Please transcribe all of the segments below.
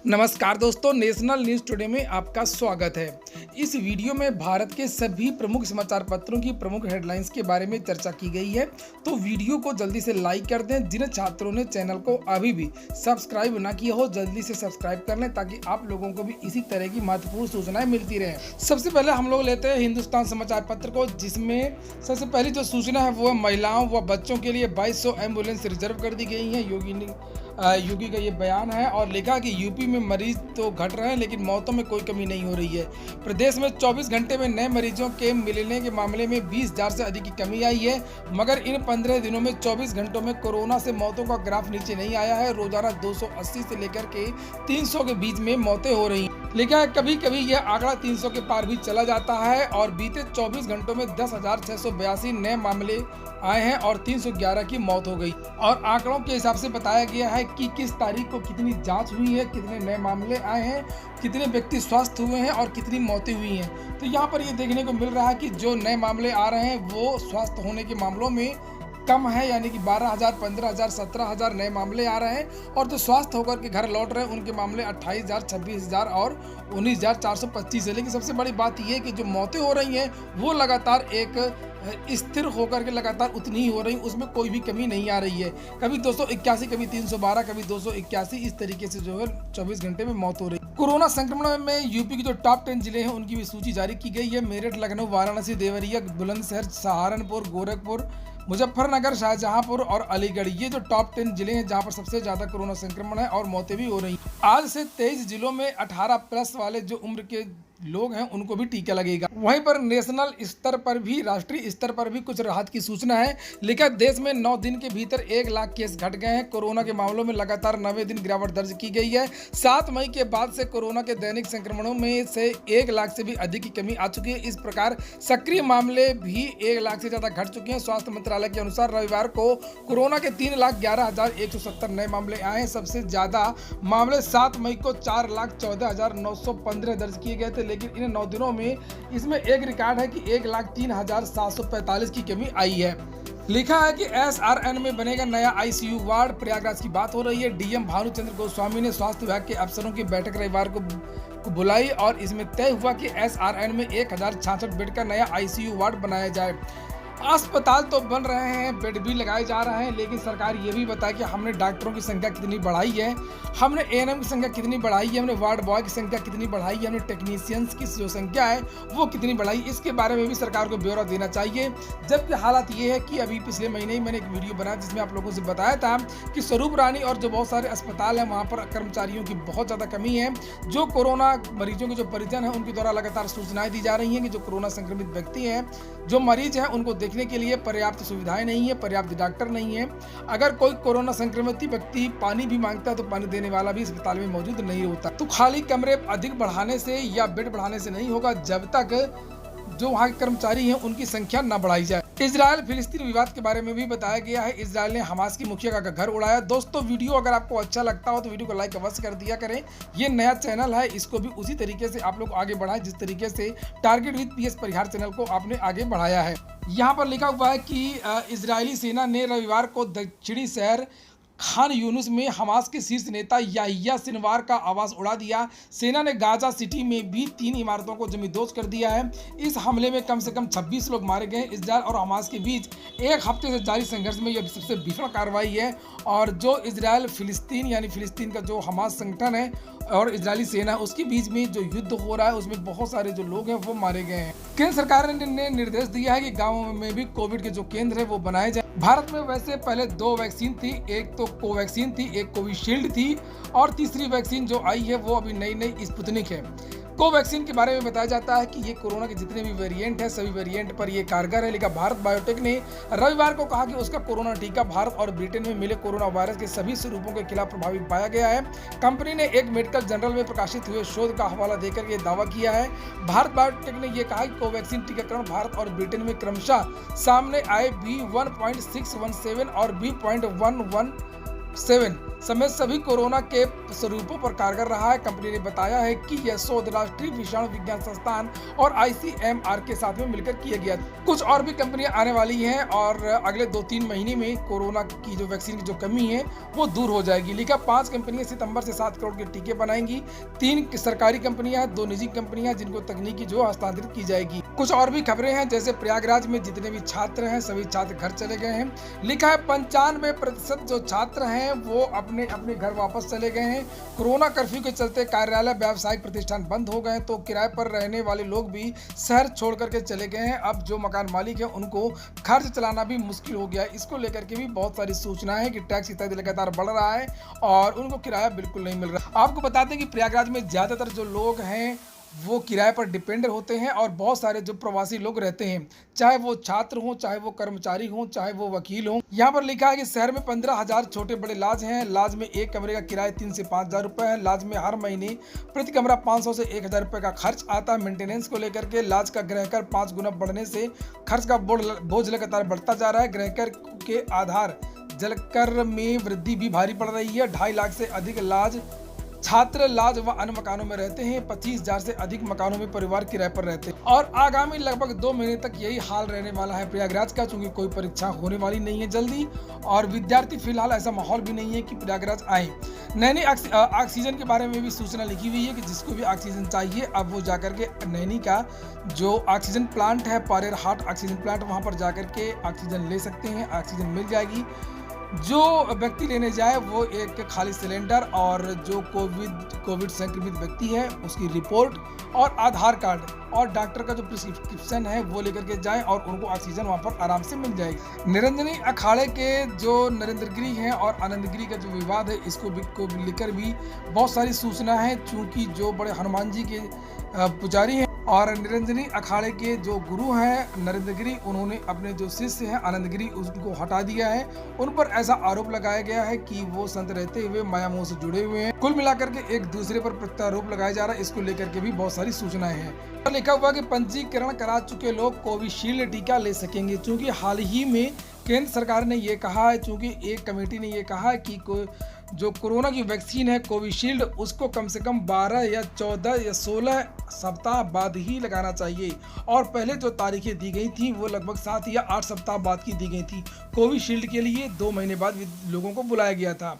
नमस्कार दोस्तों, national news today में आपका स्वागत है। इस वीडियो में भारत के सभी प्रमुख समाचार पत्रों की प्रमुख हेडलाइंस के बारे में चर्चा की गई है, तो वीडियो को जल्दी से लाइक कर दें। जिन छात्रों ने चैनल को अभी भी सब्सक्राइब ना किया हो, जल्दी से सब्सक्राइब कर लें ताकि आप लोगों को भी इसी तरह की महत्वपूर्ण सूचनाएं मिलती रहें। सबसे पहले हम लोग लेते हैं हिंदुस्तान समाचार पत्र को, जिसमें सबसे पहली जो सूचना है वो महिलाओं व बच्चों के लिए 2200 एम्बुलेंस रिजर्व कर दी गई है। योगी का ये बयान है और लिखा कि यूपी में मरीज तो घट रहे हैं लेकिन मौतों में कोई कमी नहीं हो रही है। प्रदेश में 24 घंटे में नए मरीजों के मिलने के मामले में 20,000 से अधिक की कमी आई है, मगर इन 15 दिनों में 24 घंटों में कोरोना से मौतों का ग्राफ नीचे नहीं आया है। रोजाना 280 से लेकर के 300 के बीच में मौतें हो रही हैं। लेकिन कभी कभी यह आंकड़ा 300 के पार भी चला जाता है और बीते 24 घंटों में 10,682 नए मामले आए हैं और 311 की मौत हो गई। और आंकड़ों के हिसाब से बताया गया है कि किस तारीख को कितनी जांच हुई है, कितने नए मामले आए हैं, कितने व्यक्ति स्वस्थ हुए हैं और कितनी मौतें हुई हैं। तो यहाँ पर ये देखने को मिल रहा है कि जो नए मामले आ रहे हैं वो स्वस्थ होने के मामलों में कम है, यानी कि 12,000, 15,000, 17,000 नए मामले आ रहे हैं और जो स्वस्थ होकर के घर लौट रहे हैं उनके मामले 28,000, 26,000 और 19,425 है। लेकिन सबसे बड़ी बात यह है कि जो मौतें हो रही हैं वो लगातार एक स्थिर होकर के लगातार उतनी ही हो रही, उसमें कोई भी कमी नहीं आ रही है। कभी 281, कभी 312, कभी 281, इस तरीके से जो है 24 घंटे में मौत हो रही है। कोरोना संक्रमण में यूपी के जो टॉप 10 जिले हैं उनकी भी सूची जारी की गई है। मेरठ, लखनऊ, वाराणसी, देवरिया, बुलंदशहर, सहारनपुर, गोरखपुर, मुजफ्फरनगर, शाहजहांपुर और अलीगढ़, ये जो टॉप 10 जिले हैं जहां पर सबसे ज्यादा कोरोना संक्रमण है और मौतें भी हो रही हैं। आज से 23 जिलों में 18+ वाले जो उम्र के लोग हैं उनको भी टीका लगेगा। वहीं पर नेशनल स्तर पर भी, राष्ट्रीय स्तर पर भी कुछ राहत की सूचना है। लेकिन देश में 9 दिन के भीतर 1 लाख केस घट गए हैं। कोरोना के मामलों में लगातार 9वें दिन गिरावट दर्ज की गई है। 7 मई के बाद से कोरोना के दैनिक संक्रमणों में से 1 लाख से भी अधिक की कमी आ चुकी है। इस प्रकार सक्रिय मामले भी 1 लाख से ज्यादा घट चुके हैं। स्वास्थ्य मंत्रालय के अनुसार रविवार को कोरोना के 3,11,170 नए मामले आए हैं। सबसे ज्यादा मामले 7 मई को 4,14,915 दर्ज किए गए थे, लेकिन इन 9 दिनों में इसमें एक रिकॉर्ड है कि 1,03,745 की कमी आई है। लिखा है कि SRN में बनेगा नया ICU वार्ड। प्रयागराज की बात हो रही है। DM भानुचंद्र गोस्वामी ने स्वास्थ्य विभाग के अफसरों की बैठक रविवार को बुलाई और इसमें तय हुआ कि SRN में 1,066 बेड का नया ICU वार्ड बनाया जाए। अस्पताल तो बन रहे हैं, बेड भी लगाए जा रहे हैं, लेकिन सरकार ये भी बताए कि हमने डॉक्टरों की संख्या कितनी बढ़ाई है, हमने ANM की संख्या कितनी बढ़ाई है, हमने वार्ड बॉय की संख्या कितनी बढ़ाई है, हमने टेक्नीशियंस की जो संख्या है वो कितनी बढ़ाई, इसके बारे में भी सरकार को ब्यौरा देना चाहिए। जबकि हालात ये है कि अभी पिछले महीने ही मैंने एक वीडियो बनाया जिसमें आप लोगों से बताया था कि स्वरूप रानी और जो बहुत सारे अस्पताल हैं वहाँ पर कर्मचारियों की बहुत ज़्यादा कमी है। जो कोरोना मरीजों के जो परिजन हैं उनके द्वारा लगातार सूचनाएं दी जा रही हैं कि जो कोरोना संक्रमित व्यक्ति हैं, जो मरीज हैं, उनको देखने के लिए पर्याप्त सुविधाएं नहीं है, पर्याप्त डॉक्टर नहीं है। अगर कोई कोरोना संक्रमित व्यक्ति पानी भी मांगता है तो पानी देने वाला भी अस्पताल में मौजूद नहीं होता। तो खाली कमरे अधिक बढ़ाने से या बेड बढ़ाने से नहीं होगा जब तक जो वहाँ के कर्मचारी हैं उनकी संख्या न बढ़ाई जाए। इजराइल फिलिस्तीन विवाद के बारे में भी बताया गया है। इजराइल ने हमास की मुखिया का घर उड़ाया। दोस्तों, वीडियो अगर आपको अच्छा लगता हो तो वीडियो को लाइक अवश्य कर दिया करें। ये नया चैनल है, इसको भी उसी तरीके से आप लोग आगे बढ़ाएं जिस तरीके से target with PS Parihar channel को आपने आगे बढ़ाया है। यहाँ पर लिखा हुआ है कि इजरायली सेना ने रविवार को दक्षिणी शहर खान यूनुस में हमास के शीर्ष नेता याहिया सिनवार का आवास उड़ा दिया। सेना ने गाजा सिटी में भी 3 इमारतों को जमींदोज कर दिया है। इस हमले में कम से कम 26 लोग मारे गए। इजरायल और हमास के बीच एक हफ्ते से जारी संघर्ष में यह सबसे भीषण कार्रवाई है और जो इजरायल फिलिस्तीन यानी फिलिस्तीन का जो हमास संगठन है और इजरायली सेना उसके बीच में जो युद्ध हो रहा है उसमें बहुत सारे जो लोग हैं वो मारे गए हैं। केंद्र सरकार ने निर्देश दिया है कि गाँवों में भी कोविड के जो केंद्र है वो बनाए जाए। भारत में वैसे पहले 2 वैक्सीन थी, एक तो कोवैक्सीन थी, एक कोविशील्ड थी और तीसरी वैक्सीन जो आई है वो अभी नई स्पुतनिक है। कोवैक्सीन के बारे में बताया जाता है कि ये कोरोना के जितने भी वेरिएंट हैं सभी वेरिएंट पर ये कारगर है। लेकिन भारत बायोटेक ने रविवार को कहा कि उसका कोरोना टीका भारत और ब्रिटेन में मिले कोरोना वायरस के सभी स्वरूपों के खिलाफ प्रभावी पाया गया है। कंपनी ने एक मेडिकल जर्नल में प्रकाशित हुए शोध का हवाला देकर ये दावा किया है। भारत बायोटेक ने यह कहा कि कोवैक्सीन टीकाकरण भारत और ब्रिटेन में क्रमशः सामने आए B.1.617 और B.117 समेत सभी कोरोना के स्वरूपों पर कारगर रहा है। कंपनी ने बताया है कि यह शोध राष्ट्रीय विषाणु विज्ञान संस्थान और ICMR के साथ में मिलकर किया गया। कुछ और भी कंपनियां आने वाली हैं और अगले 2-3 महीने में कोरोना की जो वैक्सीन की जो कमी है वो दूर हो जाएगी। लिखा 5 कंपनियां सितंबर से 7 करोड़ के टीके बनाएंगी। 3 सरकारी कंपनियां, 2 निजी कंपनियां जिनको तकनीकी जो हस्तांतरित की जाएगी। कुछ और भी खबरें हैं, जैसे प्रयागराज में जितने भी छात्र हैं सभी छात्र घर चले गए हैं। लिखा है 95% जो छात्र हैं वो अपने अपने घर वापस चले गए हैं। कोरोना कर्फ्यू के चलते कार्यालय, व्यावसायिक प्रतिष्ठान बंद हो गए, तो किराए पर रहने वाले लोग भी शहर छोड़ करके चले गए हैं। अब जो मकान मालिक है उनको खर्च चलाना भी मुश्किल हो गया है। इसको लेकर के भी बहुत सारी सूचनाएं हैं कि टैक्स इत्यादि लगातार बढ़ रहा है और उनको किराया बिल्कुल नहीं मिल रहा। आपको बता दें कि प्रयागराज में ज्यादातर जो लोग हैं वो किराए पर डिपेंडेंट होते हैं और बहुत सारे जो प्रवासी लोग रहते हैं, चाहे वो छात्र हों, चाहे वो कर्मचारी हों, चाहे वो वकील हों। यहाँ पर लिखा है कि शहर में 15,000 छोटे बड़े लॉज हैं। लॉज में एक कमरे का किराया 3 से 5,000 रुपये है। लॉज में हर महीने प्रति कमरा 500 से 1,000 रुपये का खर्च आता है। मेंटेनेंस को लेकर के लॉज का गृहकर 5 गुना बढ़ने से खर्च का बोझ लगातार बढ़ता जा रहा है। गृहकर के आधार जलकर में वृद्धि भी भारी पड़ रही है। 2.5 लाख से अधिक लॉज छात्र लॉज व अन्य मकानों में रहते हैं। 25,000 से अधिक मकानों में परिवार किराए पर रहते हैं और आगामी लगभग 2 महीने तक यही हाल रहने वाला है प्रयागराज का, चूंकि कोई परीक्षा होने वाली नहीं है जल्दी और विद्यार्थी फिलहाल ऐसा माहौल भी नहीं है कि प्रयागराज आए। नैनी ऑक्सीजन के बारे में भी सूचना लिखी हुई है कि जिसको भी ऑक्सीजन चाहिए अब वो जाकर के नैनी का जो ऑक्सीजन प्लांट है, पारेर हाट ऑक्सीजन प्लांट, वहाँ पर जाकर के ऑक्सीजन ले सकते हैं, ऑक्सीजन मिल जाएगी। जो व्यक्ति लेने जाए वो एक खाली सिलेंडर और जो कोविड संक्रमित व्यक्ति है उसकी रिपोर्ट और आधार कार्ड और डॉक्टर का जो प्रिस्क्रिप्शन है वो लेकर के जाएं और उनको ऑक्सीजन वहां पर आराम से मिल जाएगी। निरंजनी अखाड़े के जो नरेंद्रगिरी हैं और आनंदगिरी का जो विवाद है इसको लेकर भी बहुत सारी सूचना है, चूंकि जो बड़े हनुमान जी के पुजारी हैं और निरंजनी अखाड़े के जो गुरु हैं नरेंद्रगिरी, उन्होंने अपने जो शिष्य हैं आनंदगिरी उनको हटा दिया है। उन पर ऐसा आरोप लगाया गया है कि वो संत रहते हुए माया मोह से जुड़े हुए हैं। कुल मिलाकर के एक दूसरे पर प्रत्यारोप लगाया जा रहा है। इसको लेकर के भी बहुत सारी सूचनाएं हैं। लिखा हुआ कि पंजीकरण करा चुके लोग कोविशील्ड टीका ले सकेंगे, क्योंकि हाल ही में केंद्र सरकार ने ये कहा है, चूंकि एक कमेटी ने ये कहा है कि जो कोरोना की वैक्सीन है कोविशील्ड उसको कम से कम 12 या 14 या 16 सप्ताह बाद ही लगाना चाहिए और पहले जो तारीखें दी गई थी वो लगभग 7 या 8 सप्ताह बाद की दी गई थी। कोविशील्ड के लिए 2 महीने बाद लोगों को बुलाया गया था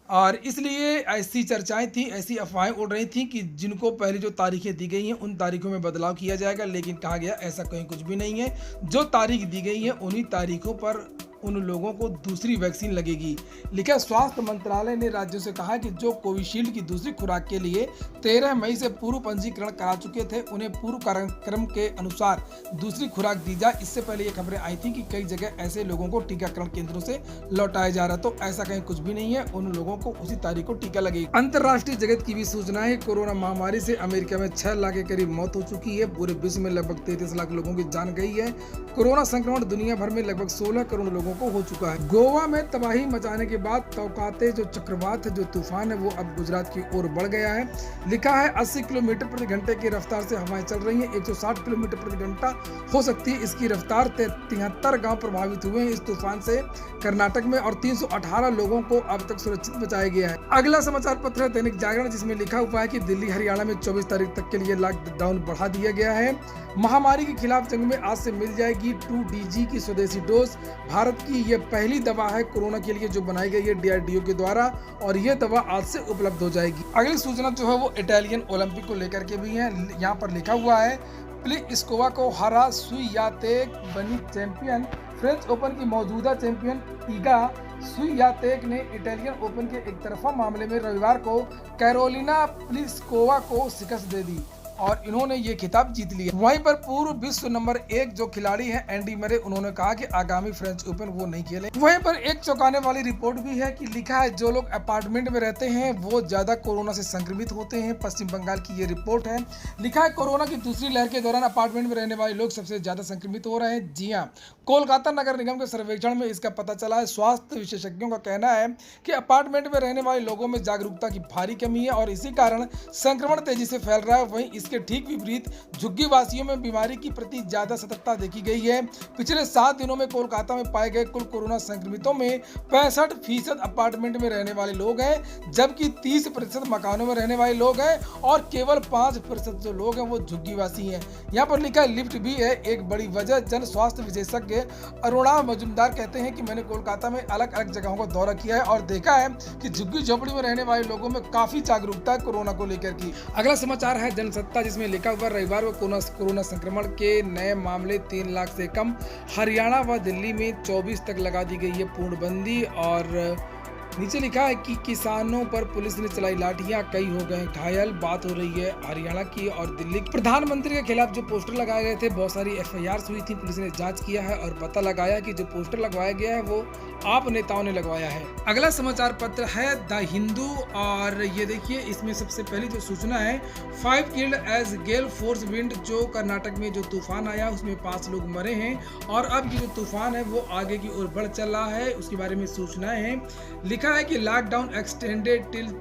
और इसलिए ऐसी चर्चाएं थी, ऐसी अफवाहें उड़ रही थी कि जिनको पहले जो तारीखें दी गई हैं उन तारीखों में बदलाव किया जाएगा, लेकिन कहा गया ऐसा कहीं कुछ भी नहीं है। जो तारीख दी गई है उन्हीं तारीखों पर उन लोगों को दूसरी वैक्सीन लगेगी। लिखा स्वास्थ्य मंत्रालय ने राज्यों से कहा कि जो कोविशील्ड की दूसरी खुराक के लिए 13 मई से पूर्व पंजीकरण करा चुके थे उन्हें पूर्व कार्यक्रम के अनुसार दूसरी खुराक दी जाए। इससे पहले ये खबरें आई थी कि कई जगह ऐसे लोगों को टीकाकरण केंद्रों से लौटाया जा रहा, तो ऐसा कहीं कुछ भी नहीं है, उन लोगों को उसी तारीख को टीका लगेगा। अंतर्राष्ट्रीय जगत की भी सूचना है। कोरोना महामारी से अमेरिका में 6 लाख के करीब मौत हो चुकी है। पूरे विश्व में लगभग 33 लाख लोगों की जान गई है। कोरोना संक्रमण दुनिया भर में लगभग 16 करोड़ लोगों को हो चुका है। गोवा में तबाही मचाने के बाद तौकाते जो चक्रवात है, जो तूफान है, वो अब गुजरात की ओर बढ़ गया है। लिखा है 80 किलोमीटर प्रति घंटे की रफ्तार से हवाएं चल रही हैं। 160 किलोमीटर प्रति घंटा हो सकती है इसकी रफ्तार। 73 गांव प्रभावित हुए हैं इस तूफान से कर्नाटक में और 318 लोगों को अब तक सुरक्षित बचाया गया है। अगला समाचार पत्र है दैनिक जागरण, जिसमें लिखा हुआ है कि दिल्ली हरियाणा में 24 तारीख तक के लिए लॉकडाउन बढ़ा दिया गया है। महामारी के खिलाफ जंग में आज से मिल जाएगी 2DG की स्वदेशी डोज। भारत की यह पहली दवा है कोरोना के लिए जो बनाई गई है DRDO के द्वारा और यह दवा आज से उपलब्ध हो जाएगी। अगली सूचना जो है वो इटालियन ओलंपिक को लेकर के भी है। यहाँ पर लिखा हुआ है प्लिस्कोवा को हरा स्वियातेक बनी चैंपियन। फ्रेंच ओपन की मौजूदा चैंपियन इगा स्वियातेक ने इटालियन ओपन के एक तरफा मामले में रविवार को कैरोलिना प्लिस्कोवा को शिकस्त दे दी और इन्होंने ये खिताब जीत लिया। वहीं पर पूर्व विश्व नंबर 1 जो खिलाड़ी हैं एंडी मरे, उन्होंने कहा कि आगामी फ्रेंच ओपन वो नहीं खेले। वहीं पर एक चौंकाने वाली रिपोर्ट भी है कि लिखा है जो लोग अपार्टमेंट में रहते हैं वो ज्यादा कोरोना से संक्रमित होते हैं। पश्चिम बंगाल की ये रिपोर्ट है। लिखा है कोरोना की दूसरी लहर के दौरान अपार्टमेंट में रहने वाले लोग सबसे ज्यादा संक्रमित हो रहे हैं। जी हाँ, कोलकाता नगर निगम के सर्वेक्षण में इसका पता चला है। स्वास्थ्य विशेषज्ञों का कहना है कि अपार्टमेंट में रहने वाले लोगों में जागरूकता की भारी कमी है और इसी कारण संक्रमण तेजी से फैल रहा है। वहीं इसके ठीक विपरीत झुग्गी वासियों में बीमारी के प्रति ज्यादा सतर्कता देखी गई है। पिछले 7 दिनों में कोलकाता में पाए गए कुल कोरोना संक्रमितों में 65% अपार्टमेंट में रहने वाले लोग हैं, जबकि 30% मकानों में रहने वाले लोग हैं और केवल 5% जो लोग हैं वो झुग्गी वासी हैं। यहाँ पर लिखा है लिफ्ट भी है एक बड़ी वजह। जन स्वास्थ्य विशेषज्ञ अरुणा मजुमदार कहते हैं कि मैंने कोलकाता में अलग अलग जगहों का दौरा किया है और देखा है कि झुग्गी झोपड़ी में रहने वाले लोगों में काफी जागरूकता है कोरोना को लेकर की। अगला समाचार है जनसत्ता, जिसमें लिखा हुआ रविवार को कोरोना संक्रमण के नए मामले 3 लाख से कम। हरियाणा व दिल्ली में 24 तक लगा दी गई है पूर्णबंदी। और नीचे लिखा है कि किसानों पर पुलिस ने चलाई लाठियां, कई हो गए घायल। बात हो रही है हरियाणा की और दिल्ली की। प्रधानमंत्री के खिलाफ जो पोस्टर लगाए गए थे, बहुत सारी FIR हुई थी। पुलिस ने जांच किया है और पता लगाया कि जो पोस्टर लगवाया गया है वो आप नेताओं ने लगवाया है। अगला समाचार पत्र है द हिंदू और ये देखिए, इसमें सबसे पहली जो सूचना है 5 किल्ड एज गेल फोर्स विंड। जो कर्नाटक में जो तूफान आया उसमें 5 लोग मरे हैं और अब ये जो तूफान है वो आगे की ओर बढ़ चल रहा है, उसके बारे में सूचनाएं हैं। लिखा है कि लॉकडाउन एक्सटेंडेड टिल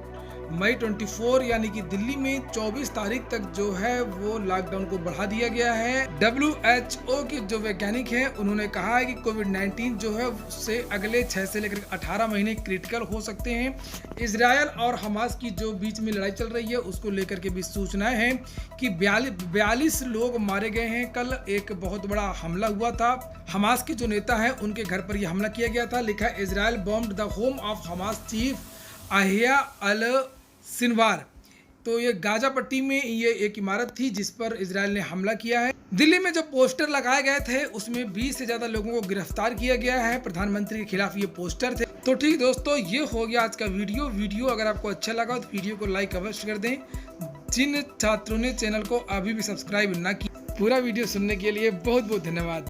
मई 24, यानी कि दिल्ली में 24 तारीख तक जो है वो लॉकडाउन को बढ़ा दिया गया है। WHO के जो वैज्ञानिक हैं उन्होंने कहा है कि कोविड-19 जो है उससे अगले 6 से लेकर 18 महीने क्रिटिकल हो सकते हैं। इजरायल और हमास की जो बीच में लड़ाई चल रही है उसको लेकर के भी सूचनाएं हैं कि 42 लोग मारे गए हैं। कल एक बहुत बड़ा हमला हुआ था, हमास के जो नेता है उनके घर पर यह हमला किया गया था। लिखा है Israel bombed the home of Hamas chief Yahya al Sinwar. तो ये गाजा पट्टी में ये एक इमारत थी जिस पर इजराइल ने हमला किया है। दिल्ली में जो पोस्टर लगाए गए थे उसमें 20 से ज्यादा लोगों को गिरफ्तार किया गया है। प्रधानमंत्री के खिलाफ ये पोस्टर थे। तो ठीक दोस्तों, ये हो गया आज का वीडियो अगर आपको अच्छा लगा तो वीडियो को लाइक अवश्य कर दें। जिन छात्रों ने चैनल को अभी भी सब्सक्राइब ना किया, पूरा वीडियो सुनने के लिए बहुत बहुत धन्यवाद।